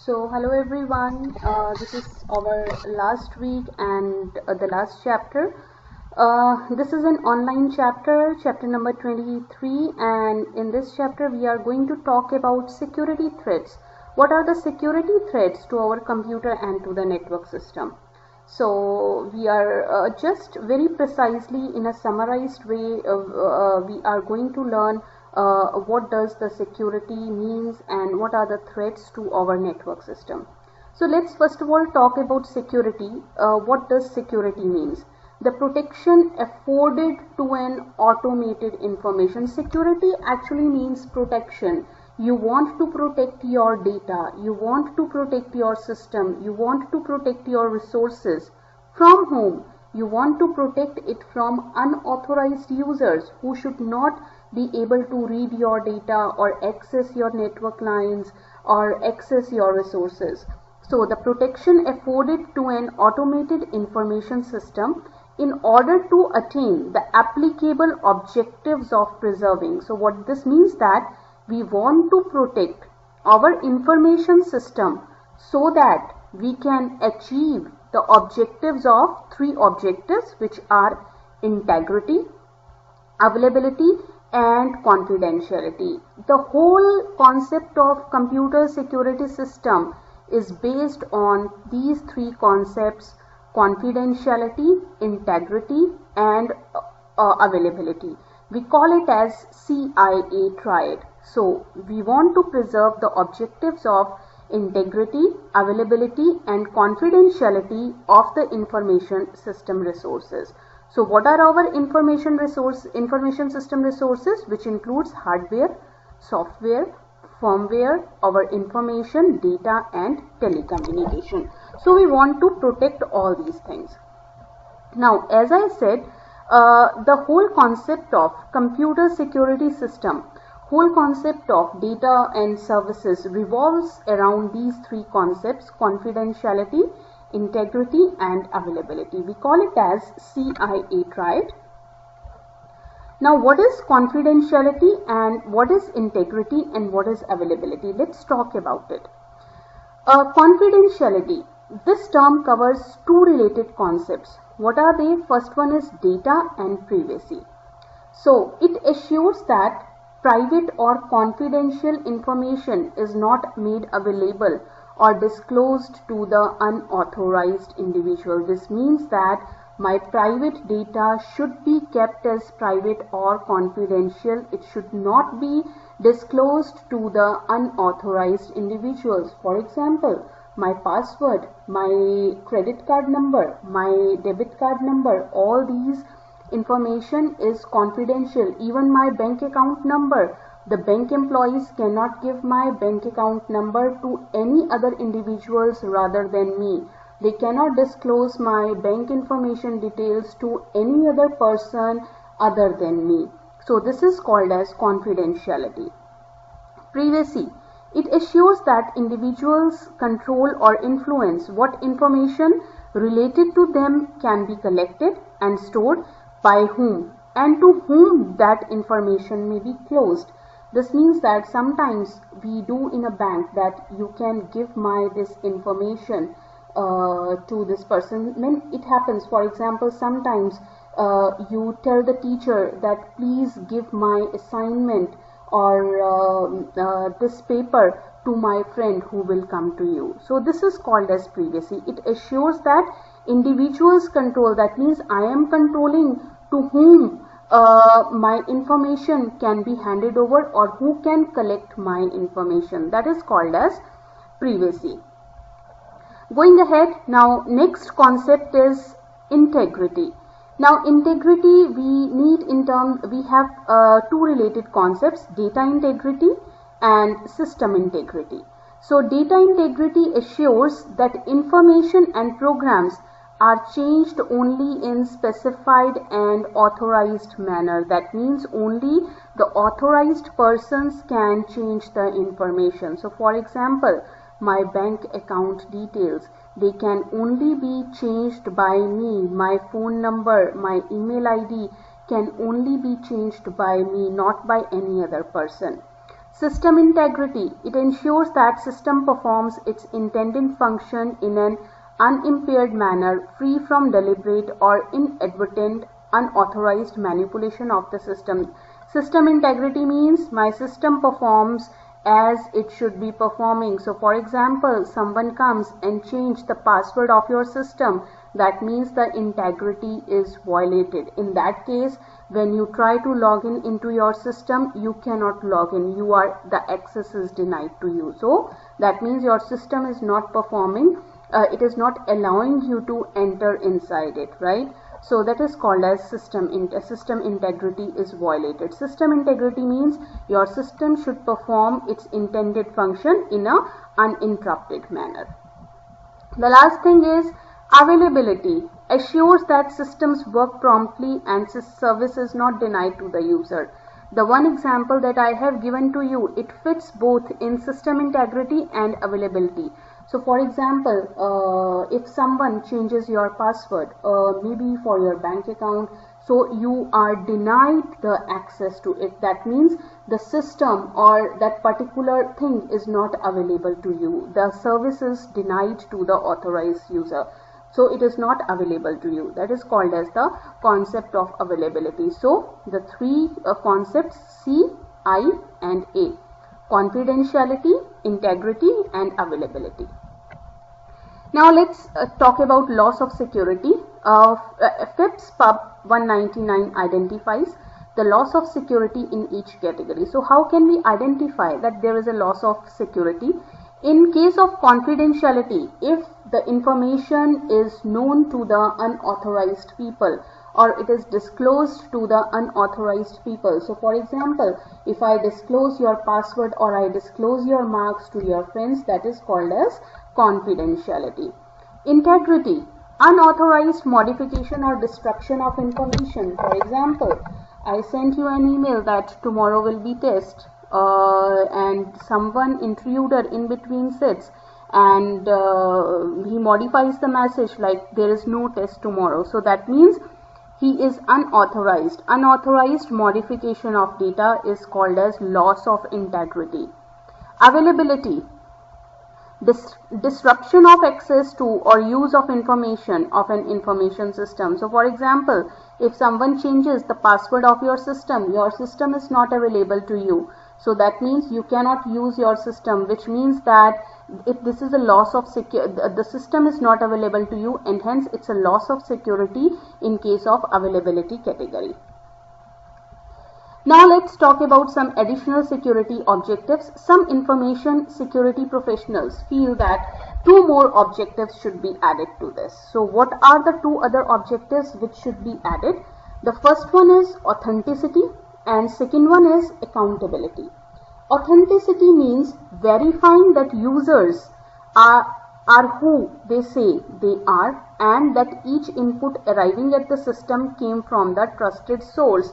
So hello everyone, this is our last week and the last chapter. This is an online chapter, chapter number 23, and in this chapter we are going to talk about security threats. What are the security threats to our computer and to the network system? So we are just very precisely in a summarized way we are going to learn what does the security means and what are the threats to our network system. So let's first of all talk about security. What does security means? The protection afforded to an automated information. Security actually means protection. You want to protect your data, you want to protect your system, you want to protect your resources. From whom? You want to protect it from unauthorized users who should not be able to read your data or access your network lines or access your resources. So the protection afforded to an automated information system in order to attain the applicable objectives of preserving. So what this means that we want to protect our information system so that we can achieve the objectives of three objectives, which are integrity, availability, and confidentiality. The whole concept of computer security system is based on these three concepts: confidentiality, integrity, and availability. We call it as CIA triad. So we want to preserve the objectives of integrity, availability, and confidentiality of the information system resources. So what are our information system resources, which includes hardware, software, firmware, our information, data, and telecommunication. So we want to protect all these things. Now, as I said, the whole concept of computer security system, whole concept of data and services revolves around these three concepts: confidentiality, integrity, and availability. We call it as CIA triad. Now, what is confidentiality and what is integrity and what is availability? Let's talk about it. Confidentiality. This term covers two related concepts. What are they? First one is data and privacy. So it assures that private or confidential information is not made available or disclosed to the unauthorized individual. This means that my private data should be kept as private or confidential. It should not be disclosed to the unauthorized individuals. For example, my password, my credit card number, my debit card number, all these information is confidential. Even my bank account number, the bank employees cannot give my bank account number to any other individuals rather than me. They cannot disclose my bank information details to any other person other than me. So this is called as confidentiality. Privacy. It assures that individuals control or influence what information related to them can be collected and stored, by whom, and to whom that information may be closed. This means that sometimes we do in a bank that you can give this information to this person. When it happens, for example, sometimes you tell the teacher that please give my assignment or this paper to my friend who will come to you. So this is called as privacy. It assures that individuals control. That means I am controlling to whom my information can be handed over or who can collect my information. That is called as privacy. Going ahead, now next concept is integrity. Now integrity, we have two related concepts: data integrity and system integrity. So data integrity assures that information and programs are changed only in specified and authorized manner. That means only the authorized persons can change the information. So for example, my bank account details, they can only be changed by me. My phone number, my email ID can only be changed by me, not by any other person. System integrity. It ensures that system performs its intended function in an unimpaired manner, free from deliberate or inadvertent unauthorized manipulation of the system. System integrity means my system performs as it should be performing. So for example, someone comes and change the password of your system, that means the integrity is violated. In that case, when you try to log in into your system, you cannot log in. The access is denied to you. So that means your system is not performing. It is not allowing you to enter inside it, right? So that is called as system integrity is violated. System integrity means your system should perform its intended function in a uninterrupted manner. The last thing is availability. Assures that systems work promptly and service is not denied to the user. The one example that I have given to you, it fits both in system integrity and availability. So for example, if someone changes your password, maybe for your bank account, so you are denied the access to it. That means the system or that particular thing is not available to you. The service is denied to the authorized user. So it is not available to you. That is called as the concept of availability. So the three concepts C, I and A: confidentiality, integrity and availability. Now let's talk about loss of security. FIPS Pub 199 identifies the loss of security in each category. So how can we identify that there is a loss of security? In case of confidentiality, if the information is known to the unauthorized people or it is disclosed to the unauthorized people. So for example, if I disclose your password or I disclose your marks to your friends, that is called as confidentiality. Integrity. Unauthorized modification or destruction of information. For example, I sent you an email that tomorrow will be test. And someone intruded in between sits and he modifies the message like there is no test tomorrow. So that means he is unauthorized. Unauthorized modification of data is called as loss of integrity. Availability. Disruption of access to or use of information of an information system. So for example, if someone changes the password of your system is not available to you. So that means you cannot use your system, which means that if this is a loss of the system is not available to you, and hence it's a loss of security in case of availability category. Now let's talk about some additional security objectives. Some information security professionals feel that 2 more objectives should be added to this. So what are the 2 other objectives which should be added? The first one is authenticity and second one is accountability. Authenticity means verifying that users are who they say they are and that each input arriving at the system came from the trusted source.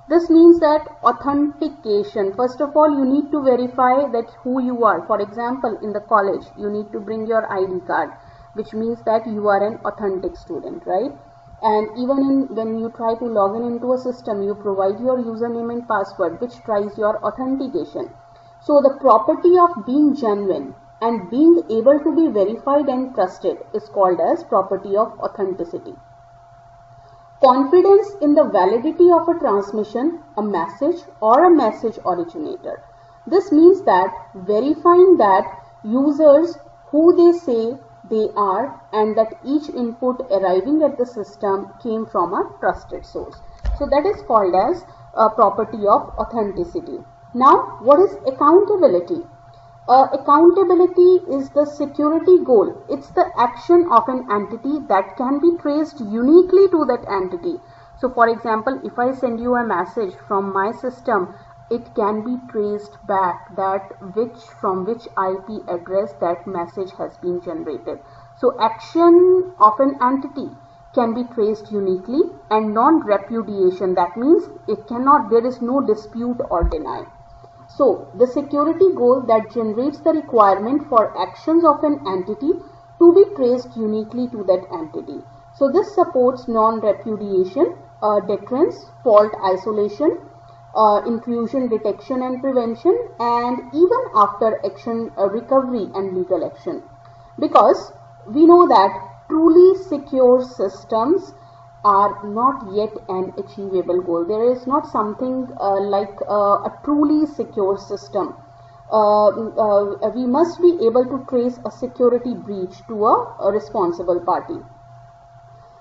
This means that authentication, first of all, you need to verify that who you are. For example, in the college, you need to bring your ID card, which means that you are an authentic student, right? And even when you try to log in into a system, you provide your username and password, which tries your authentication. So the property of being genuine and being able to be verified and trusted is called as property of authenticity. Confidence in the validity of a transmission, a message or a message originator. This means that verifying that users who they say they are and that each input arriving at the system came from a trusted source. So that is called as a property of authenticity. Now, what is accountability? Accountability is the security goal. It's the action of an entity that can be traced uniquely to that entity. So for example, if I send you a message from my system, it can be traced back from which IP address that message has been generated. So action of an entity can be traced uniquely, and non-repudiation, that means there is no dispute or denial. So the security goal that generates the requirement for actions of an entity to be traced uniquely to that entity. So this supports non-repudiation, deterrence, fault isolation, intrusion detection and prevention, and even after action recovery and legal action. Because we know that truly secure systems are not yet an achievable goal. There is not something like a truly secure system. We must be able to trace a security breach to a responsible party.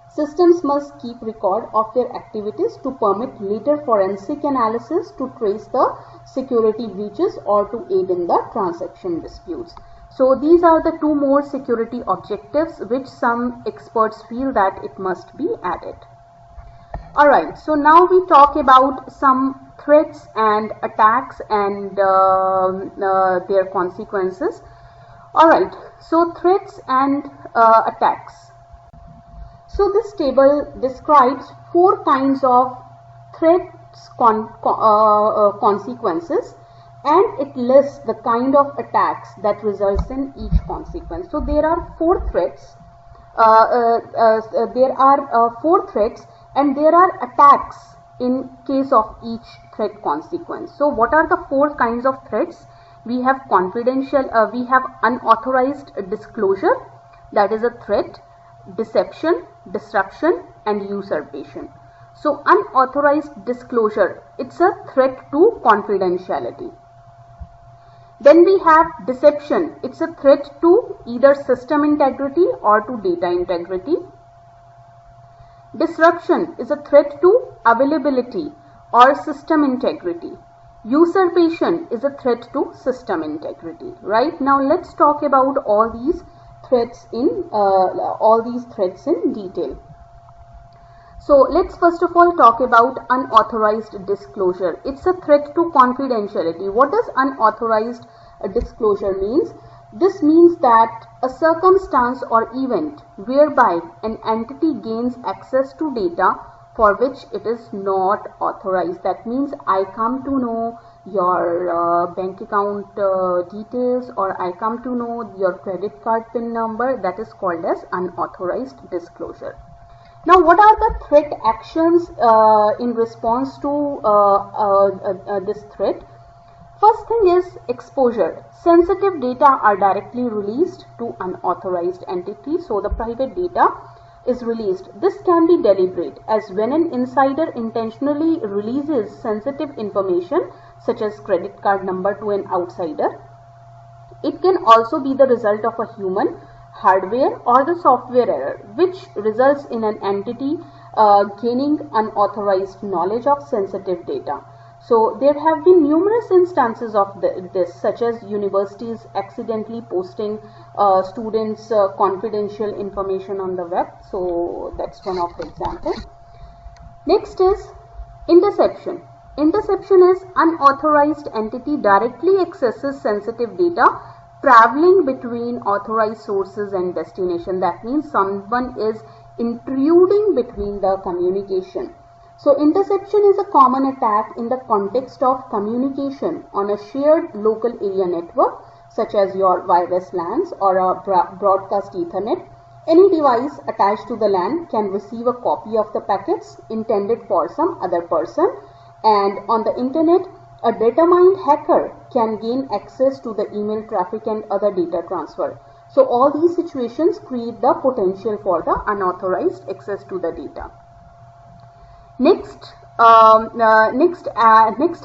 Systems must keep record of their activities to permit later forensic analysis to trace the security breaches or to aid in the transaction disputes. So these are the two more security objectives which some experts feel that it must be added. Alright, so now we talk about some threats and attacks and their consequences. Alright, so threats and attacks. So this table describes 4 kinds of threats consequences, and it lists the kind of attacks that results in each consequence. So there are 4 threats. Four threats, and there are attacks in case of each threat consequence. So what are the 4 kinds of threats? We have confidential. We have unauthorized disclosure, that is a threat. Deception, disruption, and usurpation. So unauthorized disclosure, it's a threat to confidentiality. Then we have deception, it's a threat to either system integrity or to data integrity. Disruption is a threat to availability or system integrity. Usurpation is a threat to system integrity. Right, now let's talk about all these threats in detail. So let's first of all talk about unauthorized disclosure. It's a threat to confidentiality. What does unauthorized disclosure means? This means that a circumstance or event whereby an entity gains access to data for which it is not authorized. That means I come to know your bank account details, or I come to know your credit card PIN number. That is called as unauthorized disclosure. Now, what are the threat actions in response to this threat? First thing is exposure. Sensitive data are directly released to unauthorized entities, so the private data is released. This can be deliberate, as when an insider intentionally releases sensitive information such as credit card number to an outsider. It can also be the result of a human, hardware, or the software error, which results in an entity gaining unauthorized knowledge of sensitive data. So there have been numerous instances of this, such as universities accidentally posting students' confidential information on the web. So that's one of the examples. Next is interception. Interception is unauthorized entity directly accesses sensitive data traveling between authorized sources and destination. That means someone is intruding between the communication. So interception is a common attack in the context of communication on a shared local area network, such as your wireless LANs or a broadcast Ethernet. Any device attached to the LAN can receive a copy of the packets intended for some other person, and on the internet, a determined hacker can gain access to the email traffic and other data transfer. So all these situations create the potential for the unauthorized access to the data. Next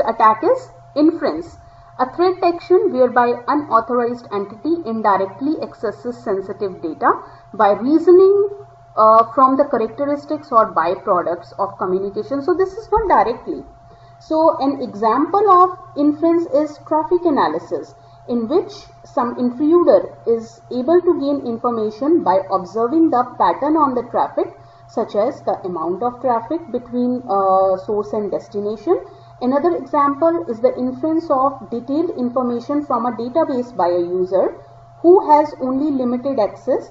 attack is inference, a threat action whereby unauthorized entity indirectly accesses sensitive data by reasoning from the characteristics or byproducts of communication. So this is not directly. So an example of inference is traffic analysis, in which some intruder is able to gain information by observing the pattern on the traffic, such as the amount of traffic between source and destination. Another example is the inference of detailed information from a database by a user who has only limited access,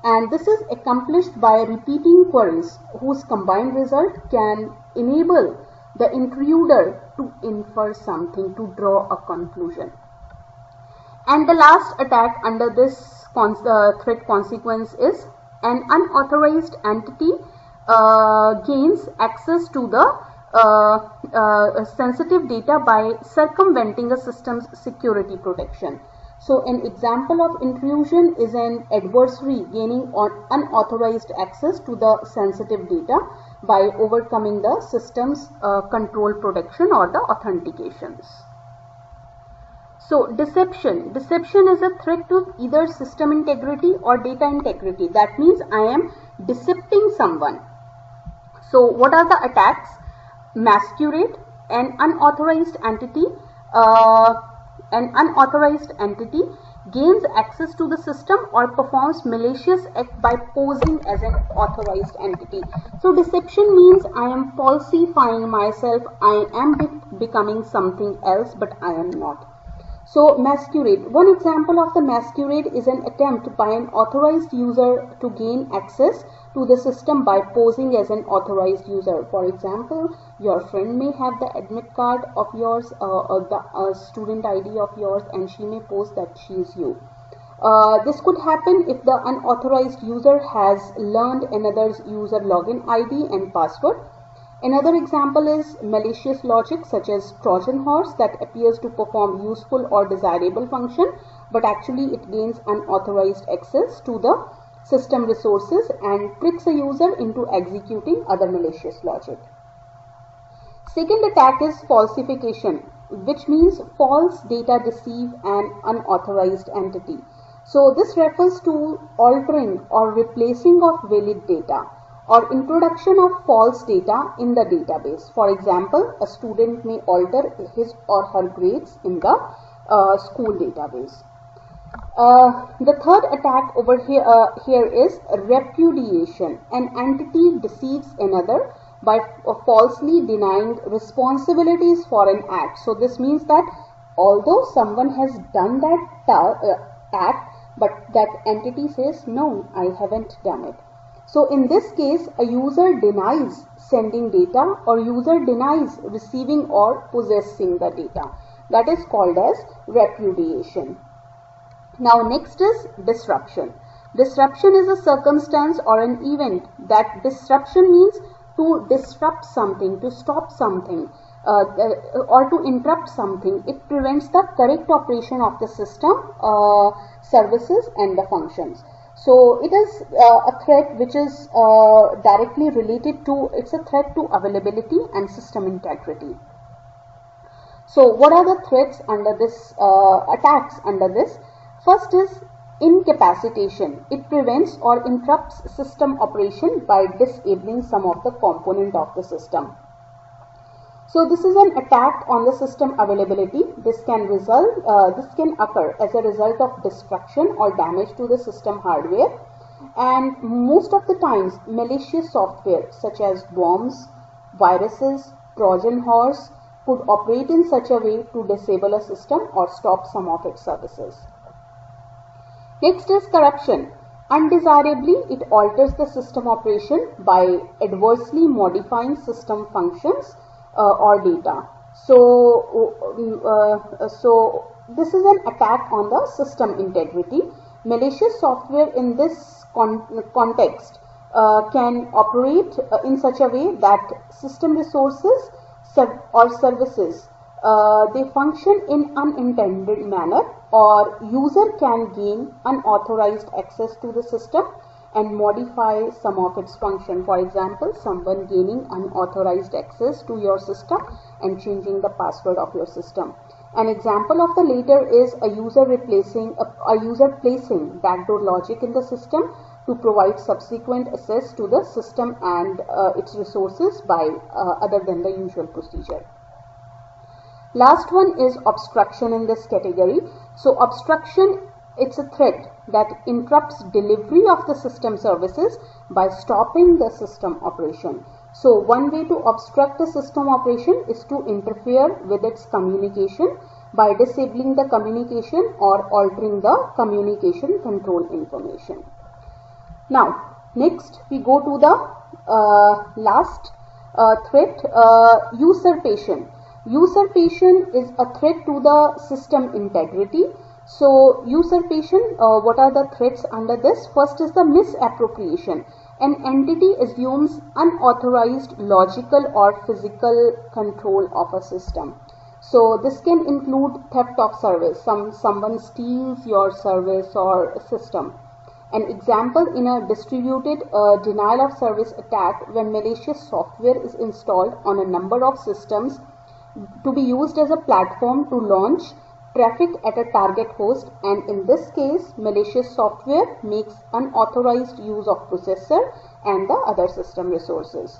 and this is accomplished by repeating queries whose combined result can enable the intruder to infer something, to draw a conclusion. And the last attack under this threat consequence is an unauthorized entity gains access to the sensitive data by circumventing a system's security protection. So an example of intrusion is an adversary gaining unauthorized access to the sensitive data by overcoming the system's control protection or the authentications. So deception. Deception is a threat to either system integrity or data integrity. That means I am decepting someone. So what are the attacks? Masquerade, an unauthorized entity gains access to the system or performs malicious act by posing as an authorized entity. So deception means I am falsifying myself, I am becoming something else, but I am not. So masquerade. One example of the masquerade is an attempt by an authorized user to gain access to the system by posing as an authorized user. For example, your friend may have the admit card of yours or the student ID of yours, and she may pose that she is you. This could happen if the unauthorized user has learned another's user login ID and password. Another example is malicious logic such as Trojan horse that appears to perform useful or desirable function, but actually it gains unauthorized access to the system resources and tricks a user into executing other malicious logic. Second attack is falsification, which means false data deceive an unauthorized entity. So this refers to altering or replacing of valid data or introduction of false data in the database. For example, a student may alter his or her grades in the school database. The third attack over here is repudiation. An entity deceives another by falsely denying responsibilities for an act. So this means that although someone has done that act, but that entity says, no, I haven't done it. So in this case, a user denies sending data or user denies receiving or possessing the data. That is called as repudiation. Now next is disruption. Disruption is a circumstance or an event. That disruption means to disrupt something, to stop something, or to interrupt something. It prevents the correct operation of the system, services and the functions. So it is a threat which is directly related to, it's a threat to availability and system integrity. So what are the threats under this, attacks under this? First is incapacitation. It prevents or interrupts system operation by disabling some of the component of the system. So this is an attack on the system availability. This can occur as a result of destruction or damage to the system hardware, and most of the times malicious software such as bombs, viruses, Trojan horse could operate in such a way to disable a system or stop some of its services. Next is corruption. Undesirably, it alters the system operation by adversely modifying system functions or data. So this is an attack on the system integrity. Malicious software in this context can operate in such a way that system resources or services they function in unintended manner, or user can gain unauthorized access to the system and modify some of its function. For example, someone gaining unauthorized access to your system and changing the password of your system. An example of the latter is a user placing backdoor logic in the system to provide subsequent access to the system and its resources by other than the usual procedure. Last one is obstruction in this category. So obstruction, it's a threat that interrupts delivery of the system services by stopping the system operation. So one way to obstruct a system operation is to interfere with its communication by disabling the communication or altering the communication control information. Now next we go to the last threat, usurpation. Usurpation is a threat to the system integrity. So usurpation, what are the threats under this? First is the misappropriation. An entity assumes unauthorized logical or physical control of a system. So this can include theft of service. Someone steals your service or system. An example in a distributed denial of service attack, when malicious software is installed on a number of systems to be used as a platform to launch traffic at a target host, and in this case malicious software makes unauthorized use of processor and the other system resources.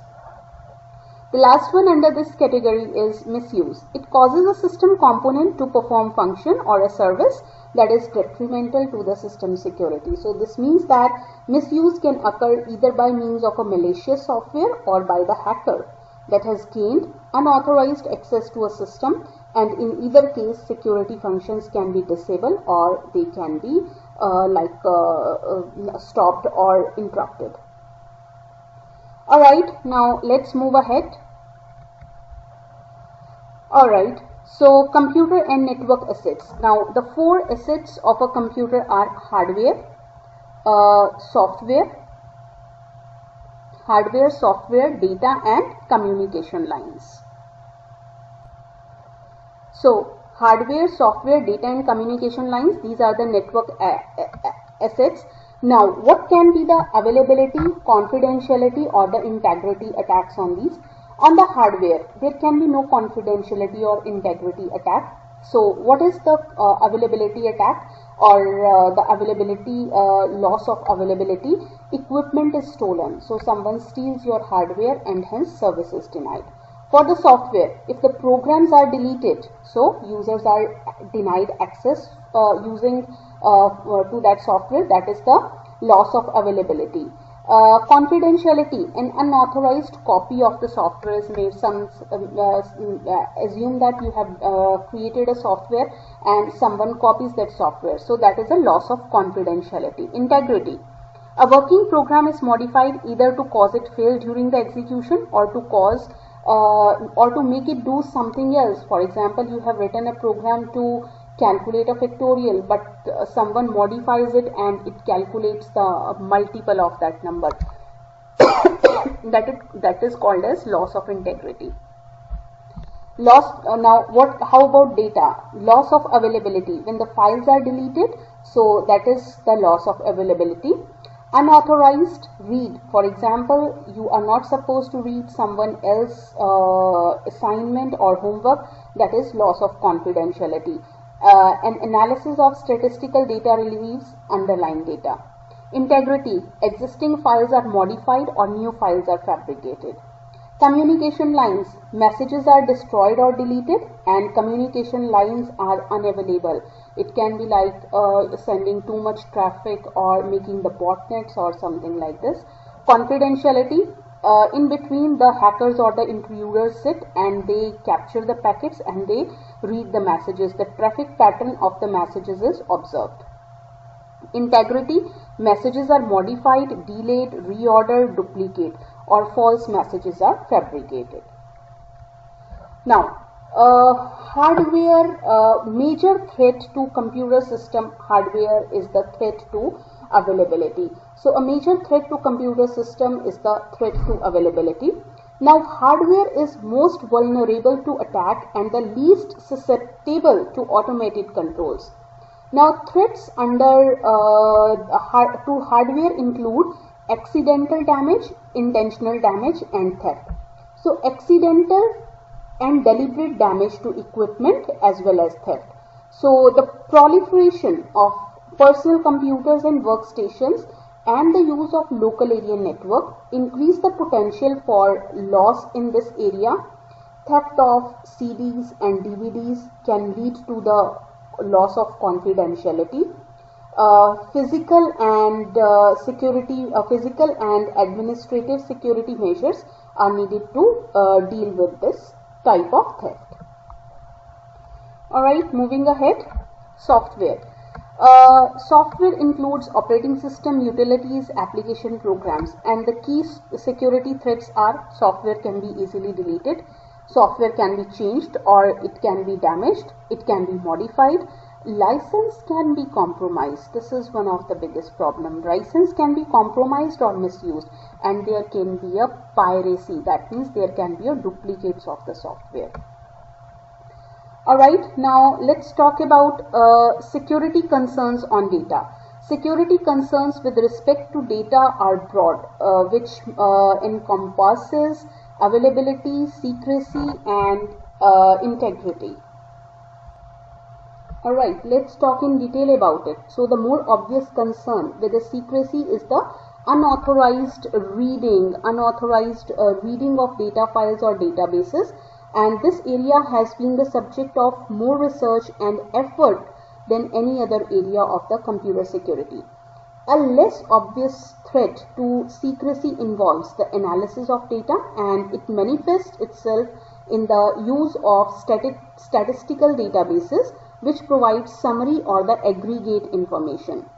The last one under this category is misuse. It causes a system component to perform function or a service that is detrimental to the system security. So this means that misuse can occur either by means of a malicious software or by the hacker that has gained unauthorized access to a system, and in either case security functions can be disabled or they can be stopped or interrupted. Alright, now let's move ahead. Alright, so computer and network assets. Now the four assets of a computer are hardware, software, data and communication lines. So hardware, software, data and communication lines, these are the network assets. Now what can be the availability, confidentiality or the integrity attacks on these? On the hardware, there can be no confidentiality or integrity attack. So what is the availability attack or the availability loss of availability? Equipment is stolen. So someone steals your hardware and hence service is denied. For the software, if the programs are deleted, so users are denied access using to that software, that is the loss of availability. Confidentiality, an unauthorized copy of the software is made. Assume that you have created a software and someone copies that software, so that is a loss of confidentiality. Integrity, a working program is modified either to cause it fail during the execution or to cause or to make it do something else. For example, you have written a program to calculate a factorial, but someone modifies it and it calculates the multiple of that number. that is called as loss of integrity. How about data? Loss of availability, when the files are deleted, so that is the loss of availability. Unauthorized read, for example, you are not supposed to read someone else's assignment or homework, that is loss of confidentiality. An analysis of statistical data relieves underlying data. Integrity, existing files are modified or new files are fabricated. Communication lines, messages are destroyed or deleted and communication lines are unavailable. It can be like sending too much traffic or making the botnets or something like this. Confidentiality, in between the hackers or the intruders sit and they capture the packets and they read the messages. The traffic pattern of the messages is observed. Integrity, messages are modified, delayed, reordered, duplicate, or false messages are fabricated. Now, hardware, major threat to computer system hardware is the threat to availability. So a major threat to computer system is the threat to availability. Now hardware is most vulnerable to attack and the least susceptible to automated controls. Now threats under to hardware include accidental damage, intentional damage and theft. So accidental and deliberate damage to equipment as well as theft. So the proliferation of personal computers and workstations and the use of local area network increase the potential for loss in this area. Theft of CDs and DVDs can lead to the loss of confidentiality. Physical and administrative security measures are needed to deal with this type of theft. Alright, moving ahead. Software. Software includes operating system, utilities, application programs, and the key security threats are software can be easily deleted, software can be changed or it can be damaged, it can be modified, license can be compromised. This is one of the biggest problem. License can be compromised or misused, and there can be a piracy. That means there can be a duplicates of the software. Alright, now let's talk about security concerns on data. Security concerns with respect to data are broad, which encompasses availability, secrecy, and integrity. Alright, let's talk in detail about it. So the more obvious concern with the secrecy is the unauthorized reading of data files or databases, and this area has been the subject of more research and effort than any other area of the computer security. A less obvious threat to secrecy involves the analysis of data, and it manifests itself in the use of statistical databases which provide summary or the aggregate information.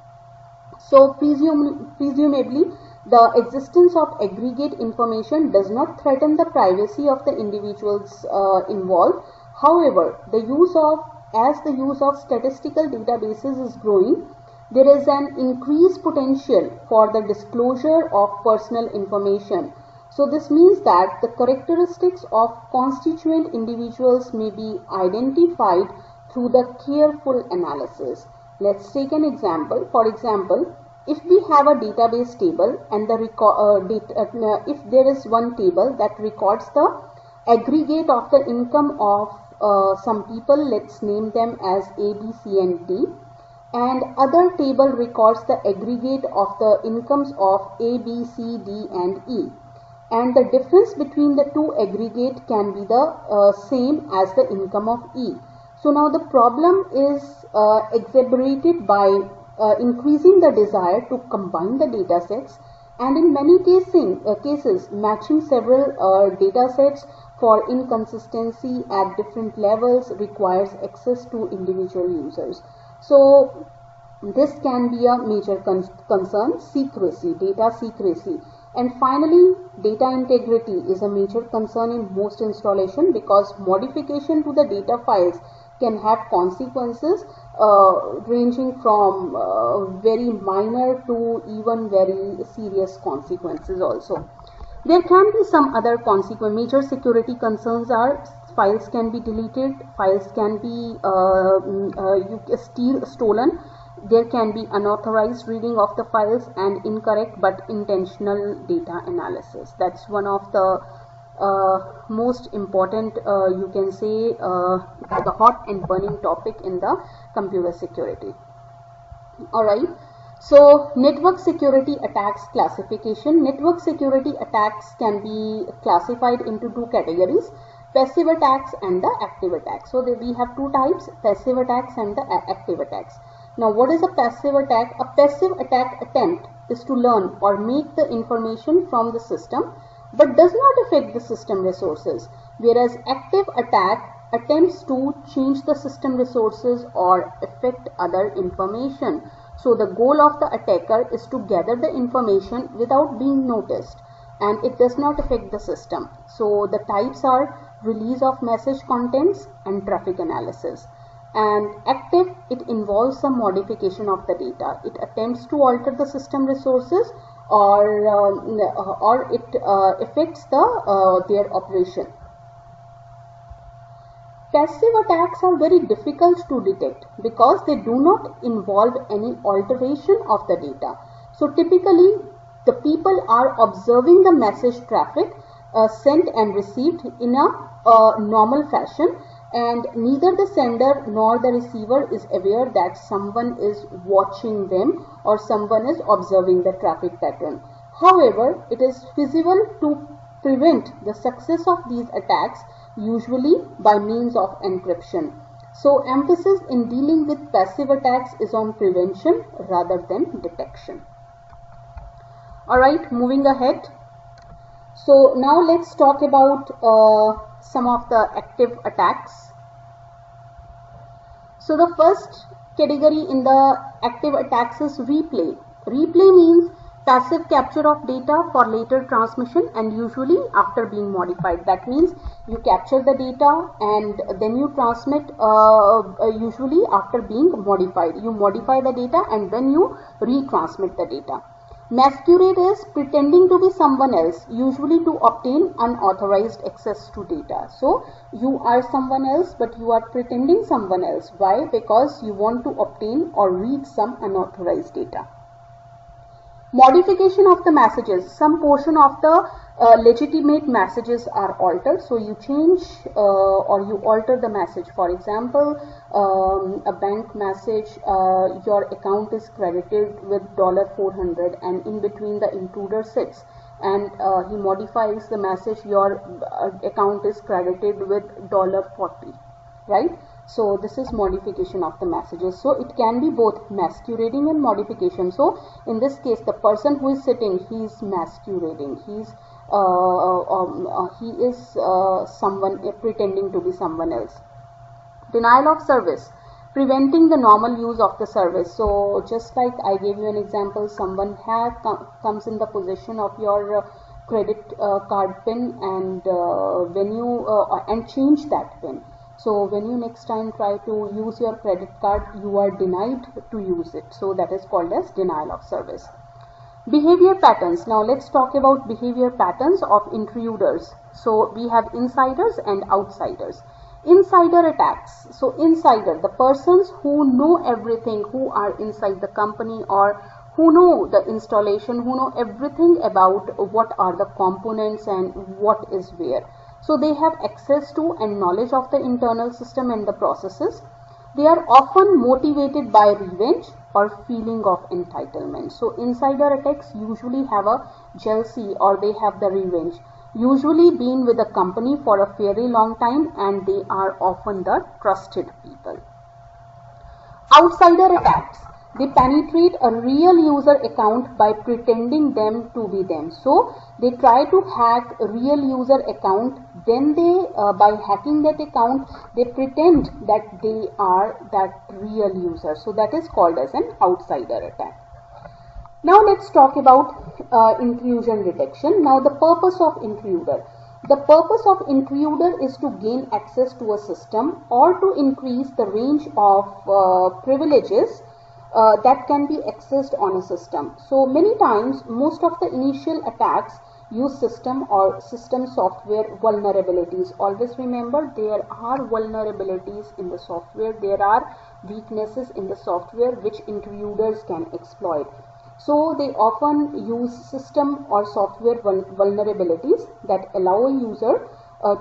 So presumably the existence of aggregate information does not threaten the privacy of the individuals involved. However, as the use of statistical databases is growing, there is an increased potential for the disclosure of personal information. So this means that the characteristics of constituent individuals may be identified through the careful analysis. Let's take an example. For example, if we have a database table and if there is one table that records the aggregate of the income of some people, let's name them as A, B, C and D, and other table records the aggregate of the incomes of A, B, C, D and E, and the difference between the two aggregate can be the same as the income of E. So now the problem is exacerbated by increasing the desire to combine the data sets, and in many cases matching several data sets for inconsistency at different levels requires access to individual users. So this can be a major concern, secrecy, data secrecy. And finally, data integrity is a major concern in most installation, because modification to the data files can have consequences ranging from very minor to even very serious consequences also. There can be some other major security concerns are files can be deleted, files can be stolen, there can be unauthorized reading of the files, and incorrect but intentional data analysis. That's one of the most important, you can say, the hot and burning topic in the computer security. Alright. So network security attacks classification. Network security attacks can be classified into two categories: passive attacks and the active attacks. So we have two types: passive attacks and the active attacks. Now what is a passive attack? A passive attack attempt is to learn or make the information from the system but does not affect the system resources, whereas active attack attempts to change the system resources or affect other information. So the goal of the attacker is to gather the information without being noticed, and it does not affect the system. So the types are release of message contents and traffic analysis. And active, it involves some modification of the data. It attempts to alter the system resources or it affects their operation. Passive attacks are very difficult to detect because they do not involve any alteration of the data. So typically the people are observing the message traffic sent and received in a normal fashion, and neither the sender nor the receiver is aware that someone is watching them or someone is observing the traffic pattern. However, it is feasible to prevent the success of these attacks, usually by means of encryption. So emphasis in dealing with passive attacks is on prevention rather than detection. Alright, moving ahead. So now let's talk about some of the active attacks. So the first category in the active attacks is replay. Replay means Passive capture of data for later transmission and usually after being modified. That means you capture the data and then you transmit usually after being modified. You modify the data and then you retransmit the data. Masquerade is pretending to be someone else, usually to obtain unauthorized access to data. So you are someone else but you are pretending someone else. Why? Because you want to obtain or read some unauthorized data. Modification of the messages. Some portion of the legitimate messages are altered. So you change or you alter the message. For example, a bank message, your account is credited with $400 and in between the intruder sits and he modifies the message, your account is credited with $40, right? So this is modification of the messages. So it can be both masquerading and modification. So in this case, the person who is sitting, he is masquerading. He is someone pretending to be someone else. Denial of service, preventing the normal use of the service. So just like I gave you an example, someone comes in the possession of your credit card pin and when you and change that pin. So when you next time try to use your credit card, you are denied to use it. So that is called as denial of service. Behavior patterns. Now let's talk about behavior patterns of intruders. So we have insiders and outsiders. Insider attacks. So insider, the persons who know everything, who are inside the company or who know the installation, who know everything about what are the components and what is where. So they have access to and knowledge of the internal system and the processes. They are often motivated by revenge or feeling of entitlement. So insider attacks usually have a jealousy or they have the revenge. Usually been with a company for a fairly long time and they are often the trusted people. Outsider attacks. They penetrate a real user account by pretending them to be them. So they try to hack a real user account. Then they, by hacking that account, they pretend that they are that real user. So that is called as an outsider attack. Now let's talk about intrusion detection. Now the purpose of intruder. The purpose of intruder is to gain access to a system or to increase the range of privileges that can be accessed on a system. So many times, most of the initial attacks use system or system software vulnerabilities. Always remember, there are vulnerabilities in the software. There are weaknesses in the software which intruders can exploit. So they often use system or software vulnerabilities that allow a user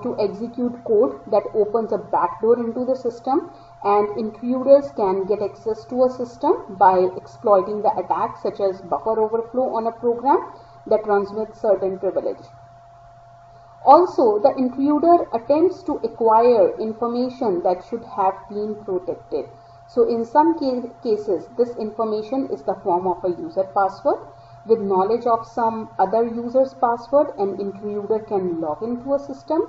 to execute code that opens a backdoor into the system, and intruders can get access to a system by exploiting the attacks such as buffer overflow on a program that runs with certain privilege. Also, the intruder attempts to acquire information that should have been protected. So in some cases, this information is the form of a user password. With knowledge of some other user's password, an intruder can log into a system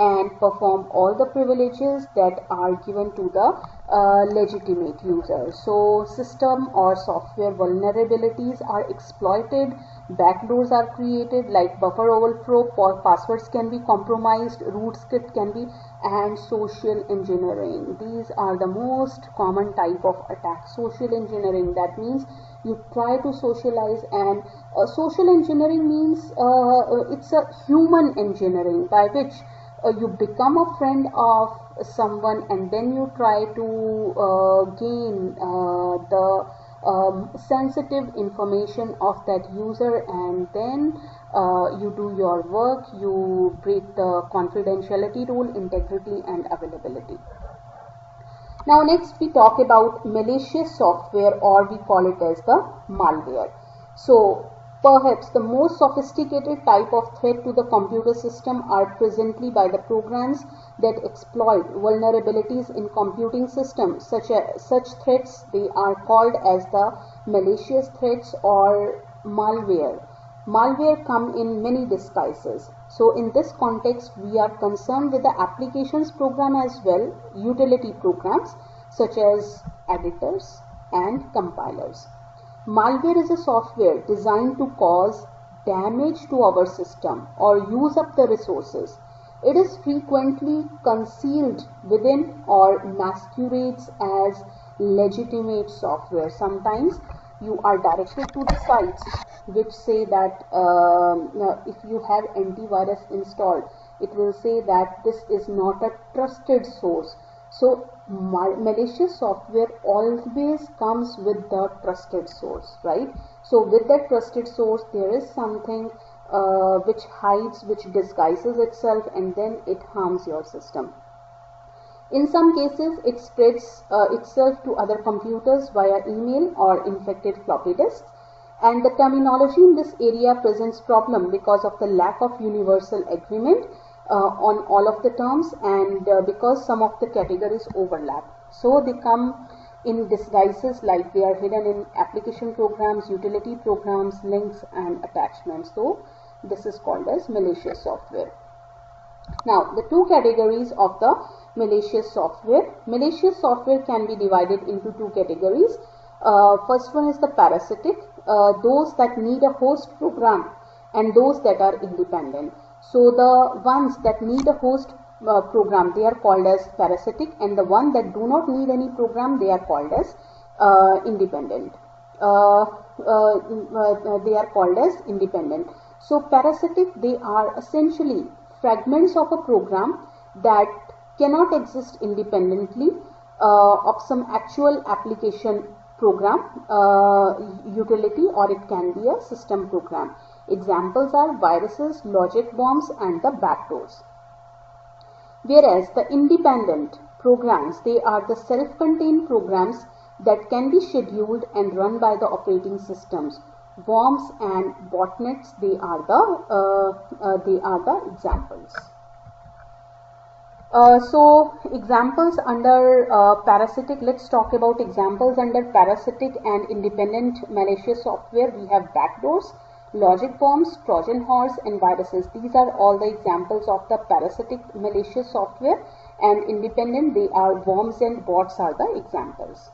and perform all the privileges that are given to the legitimate user. So system or software vulnerabilities are exploited, backdoors are created like buffer overflow, passwords can be compromised, root script can be, and social engineering. These are the most common type of attack. Social engineering, that means you try to socialize, and social engineering means it's a human engineering by which you become a friend of someone and then you try to gain the sensitive information of that user, and then you do your work, you break the confidentiality rule, integrity and availability. Now next we talk about malicious software, or we call it as the malware. So perhaps the most sophisticated type of threat to the computer system are presently by the programs that exploit vulnerabilities in computing systems. Such threats, they are called as the malicious threats or malware. Malware come in many disguises. So in this context, we are concerned with the applications program as well, utility programs such as editors and compilers. Malware is a software designed to cause damage to our system or use up the resources. It is frequently concealed within or masquerades as legitimate software. Sometimes you are directed to the sites which say that if you have antivirus installed, it will say that this is not a trusted source. So malicious software always comes with the trusted source, right? So with that trusted source, there is something which hides, which disguises itself, and then it harms your system. In some cases, it spreads itself to other computers via email or infected floppy disks. And the terminology in this area presents problem because of the lack of universal agreement on all of the terms, and because some of the categories overlap. So they come in disguises like they are hidden in application programs, utility programs, links and attachments. So this is called as malicious software. Now the two categories of the malicious software. Malicious software can be divided into two categories. First one is the parasitic, those that need a host program and those that are independent. So the ones that need a host program, they are called as parasitic, and the one that do not need any program, they are called as independent. They are called as independent. So parasitic, they are essentially fragments of a program that cannot exist independently of some actual application program, utility, or it can be a system program. Examples are viruses, logic bombs and the backdoors. Whereas the independent programs, they are the self-contained programs that can be scheduled and run by the operating systems. Worms and botnets, they are the examples. So examples under parasitic, let's talk about examples under parasitic and independent malicious software. We have backdoors, logic bombs, Trojan horse and viruses. These are all the examples of the parasitic malicious software, and independent, they are worms and bots are the examples.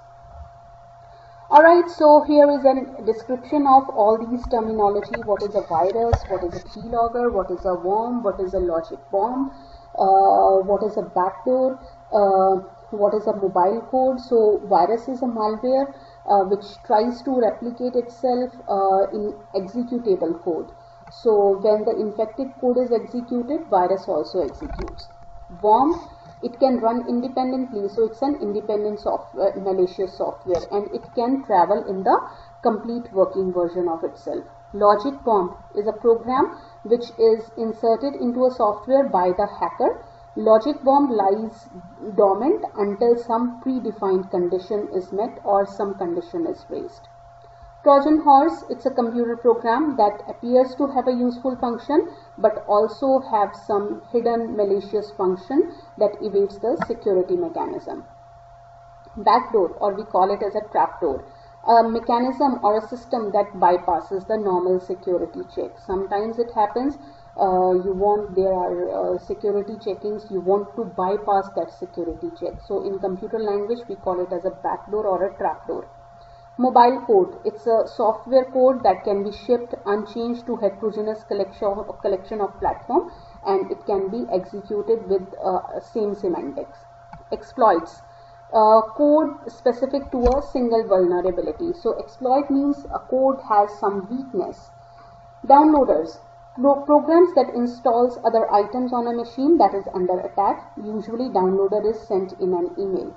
Alright, so here is a description of all these terminology. What is a virus, what is a keylogger, what is a worm, what is a logic bomb, what is a backdoor, what is a mobile code. So virus is a malware which tries to replicate itself in executable code. So when the infected code is executed, virus also executes. Worm, it can run independently, so it's an independent software, malicious software, and it can travel in the complete working version of itself. Logic bomb is a program which is inserted into a software by the hacker. Logic bomb lies dormant until some predefined condition is met or some condition is raised. Trojan horse, it's a computer program that appears to have a useful function but also have some hidden malicious function that evades the security mechanism. Backdoor, or we call it as a trapdoor, a mechanism or a system that bypasses the normal security check. Sometimes it happens there are security checkings, you want to bypass that security check. So in computer language we call it as a backdoor or a trapdoor. Mobile code, it's a software code that can be shipped unchanged to heterogeneous collection of platform, and it can be executed with same semantics. Exploits, code specific to a single vulnerability. So exploit means a code has some weakness. Downloaders, programs that installs other items on a machine that is under attack. Usually downloader is sent in an email.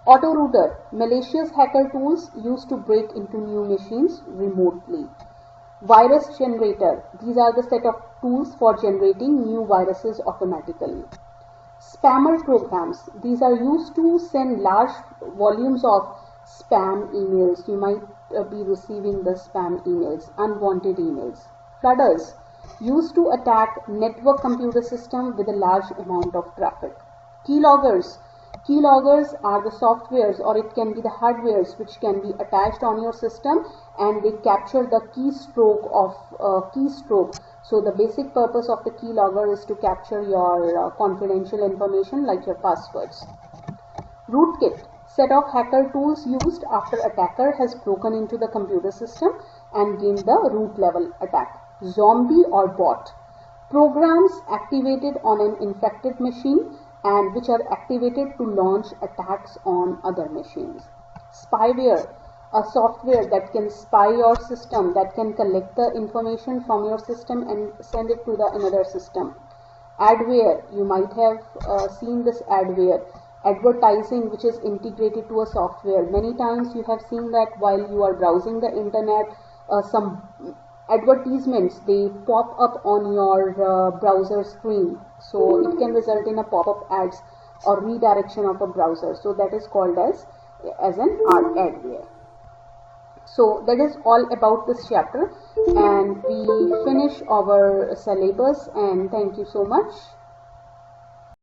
Autorouter, malicious hacker tools used to break into new machines remotely. Virus generator, these are the set of tools for generating new viruses automatically. Spammer programs, these are used to send large volumes of spam emails. You might be receiving the spam emails, unwanted emails. Flooders, used to attack network computer system with a large amount of traffic. Keyloggers, keyloggers are the softwares, or it can be the hardwares, which can be attached on your system and they capture the keystroke of keystroke. So the basic purpose of the keylogger is to capture your confidential information like your passwords. Rootkit, Set of hacker tools used after attacker has broken into the computer system and gained the root level attack. Zombie or bot. Programs activated on an infected machine and which are activated to launch attacks on other machines. Spyware, a software that can spy your system, that can collect the information from your system and send it to the another system. Adware, you might have seen this adware, advertising which is integrated to a software. Many times you have seen that while you are browsing the internet, some advertisements, they pop up on your browser screen, so it can result in a pop-up ads or redirection of a browser. So that is called as an adware. So that is all about this chapter, and we finish our syllabus, and thank you so much.